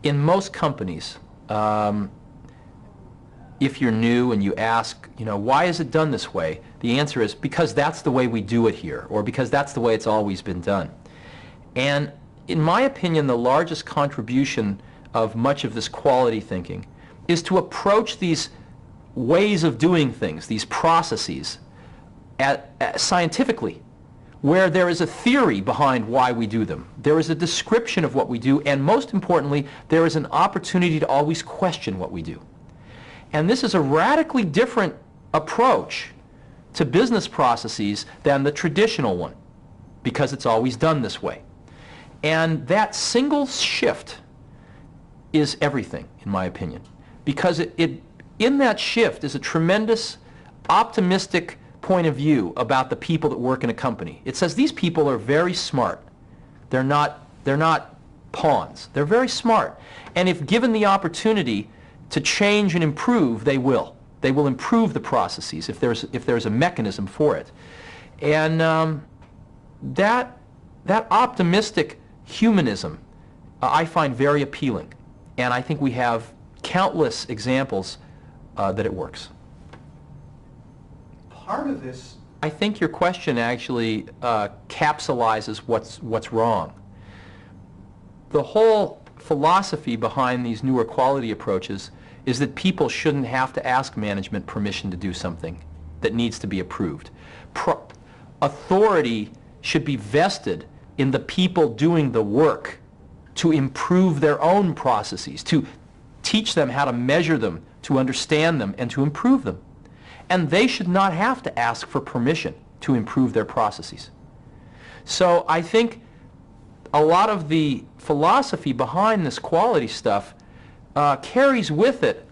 In most companies, if you're new and you ask, why is it done this way? The answer is because that's the way we do it here, or because that's the way it's always been done. And in my opinion, the largest contribution of much of this quality thinking is to approach these ways of doing things, these processes, scientifically, where there is a theory behind why we do them. There is a description of what we do, and most importantly, there is an opportunity to always question what we do. And this is a radically different approach to business processes than the traditional one, because it's always done this way. And that single shift is everything, in my opinion, because in that shift is a tremendous optimistic point of view about the people that work in a company. It says these people are very smart. They're not pawns. They're very smart. And if given the opportunity to change and improve, they will. They will improve the processes if there's a mechanism for it. And that optimistic humanism I find very appealing. And I think we have countless examples that it works. Part of this, I think your question actually capsulizes what's wrong. The whole philosophy behind these newer quality approaches is that people shouldn't have to ask management permission to do something that needs to be approved. Authority should be vested in the people doing the work to improve their own processes, to teach them how to measure them, to understand them, and to improve them. And they should not have to ask for permission to improve their processes. So I think a lot of the philosophy behind this quality stuff carries with it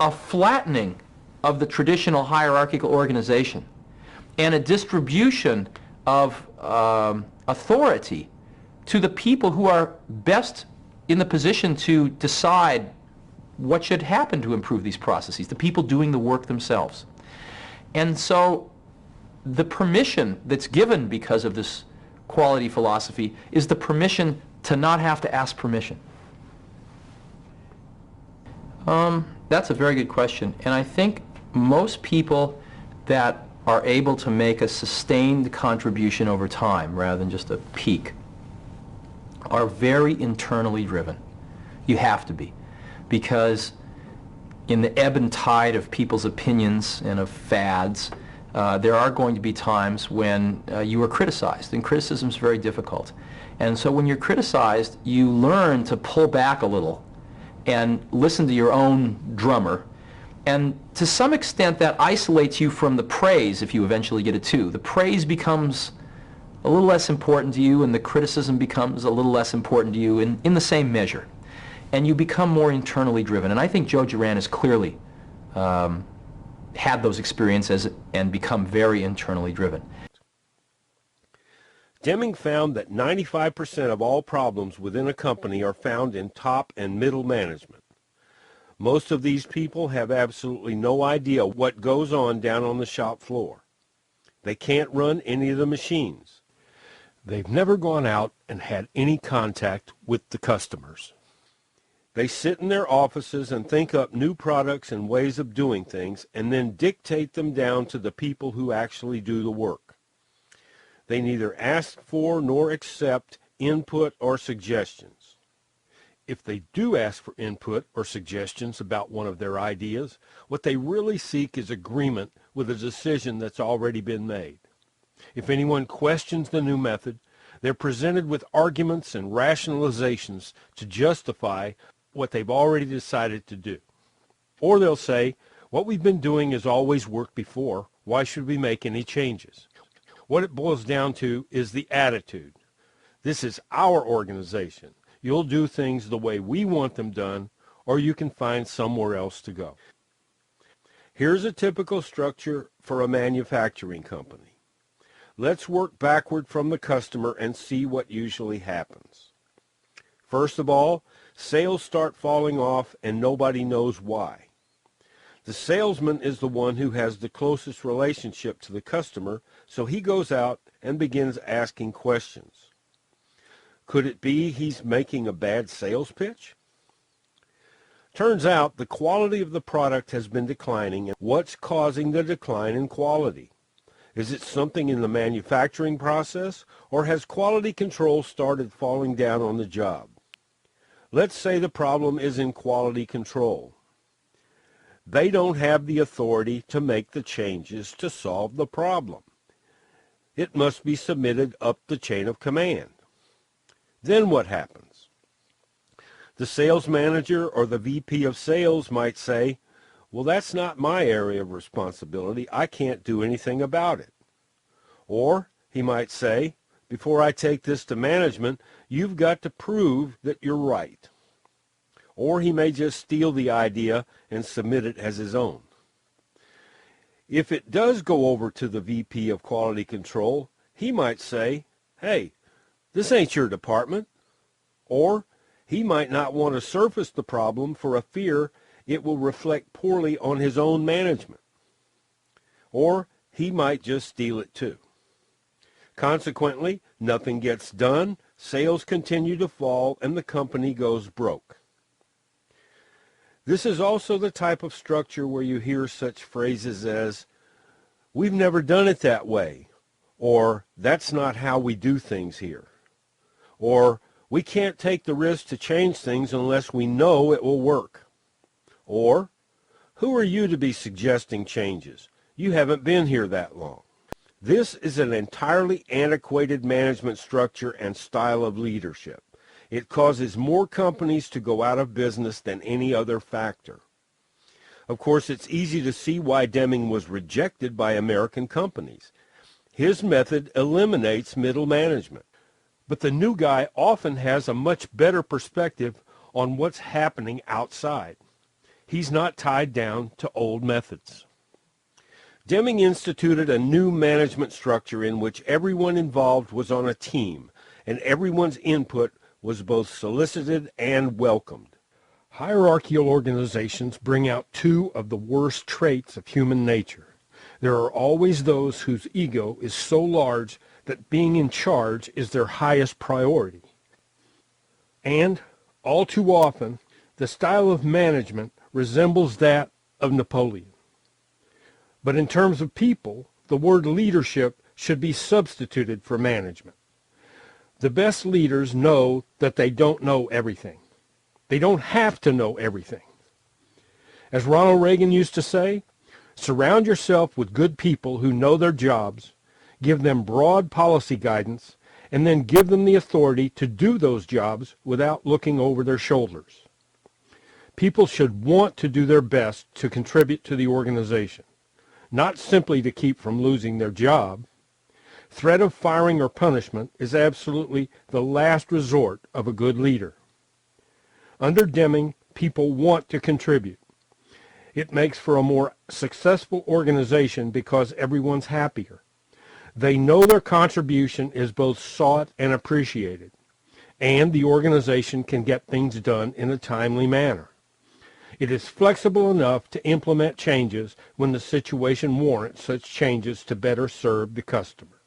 a flattening of the traditional hierarchical organization and a distribution of authority to the people who are best in the position to decide what should happen to improve these processes, the people doing the work themselves. And so the permission that's given because of this quality philosophy is the permission to not have to ask permission. That's a very good question. And I think most people that are able to make a sustained contribution over time rather than just a peak are very internally driven. You have to be. Because in the ebb and tide of people's opinions and of fads, there are going to be times when you are criticized, and criticism is very difficult. And so when you're criticized, you learn to pull back a little and listen to your own drummer. And to some extent, that isolates you from the praise if you eventually get it too. The praise becomes a little less important to you, and the criticism becomes a little less important to you in the same measure. And you become more internally driven. And I think Joe Juran has clearly had those experiences and become very internally driven. Deming found that 95% of all problems within a company are found in top and middle management. Most of these people have absolutely no idea what goes on down on the shop floor. They can't run any of the machines. They've never gone out and had any contact with the customers. They sit in their offices and think up new products and ways of doing things and then dictate them down to the people who actually do the work. They neither ask for nor accept input or suggestions. If they do ask for input or suggestions about one of their ideas, what they really seek is agreement with a decision that's already been made. If anyone questions the new method, they're presented with arguments and rationalizations to justify what they've already decided to do. Or they'll say, what we've been doing has always worked before. Why should we make any changes? What it boils down to is the attitude. This is our organization. You'll do things the way we want them done, or you can find somewhere else to go. Here's a typical structure for a manufacturing company. Let's work backward from the customer and see what usually happens. First of all, sales start falling off and nobody knows why. The salesman is the one who has the closest relationship to the customer, so he goes out and begins asking questions. Could it be he's making a bad sales pitch? Turns out the quality of the product has been declining, and what's causing the decline in quality? Is it something in the manufacturing process, or has quality control started falling down on the job? Let's say the problem is in quality control. They don't have the authority to make the changes to solve the problem. It must be submitted up the chain of command. Then what happens? The sales manager or the VP of sales might say, well, that's not my area of responsibility. I can't do anything about it. Or he might say, before I take this to management, you've got to prove that you're right. Or he may just steal the idea and submit it as his own. If it does go over to the VP of Quality Control, he might say, hey, this ain't your department. Or he might not want to surface the problem for a fear it will reflect poorly on his own management. Or he might just steal it too. Consequently, nothing gets done, sales continue to fall, and the company goes broke. This is also the type of structure where you hear such phrases as, we've never done it that way, or that's not how we do things here, or we can't take the risk to change things unless we know it will work, or who are you to be suggesting changes? You haven't been here that long. This is an entirely antiquated management structure and style of leadership. It causes more companies to go out of business than any other factor. Of course, it's easy to see why Deming was rejected by American companies. His method eliminates middle management. But the new guy often has a much better perspective on what's happening outside. He's not tied down to old methods. Deming instituted a new management structure in which everyone involved was on a team, and everyone's input was both solicited and welcomed. Hierarchical organizations bring out two of the worst traits of human nature. There are always those whose ego is so large that being in charge is their highest priority. And, all too often, the style of management resembles that of Napoleon. But in terms of people, the word leadership should be substituted for management. The best leaders know that they don't know everything. They don't have to know everything. As Ronald Reagan used to say, surround yourself with good people who know their jobs, give them broad policy guidance, and then give them the authority to do those jobs without looking over their shoulders. People should want to do their best to contribute to the organization, not simply to keep from losing their job. Threat of firing or punishment is absolutely the last resort of a good leader. Under Deming, people want to contribute. It makes for a more successful organization because everyone's happier. They know their contribution is both sought and appreciated, and the organization can get things done in a timely manner. It is flexible enough to implement changes when the situation warrants such changes to better serve the customer.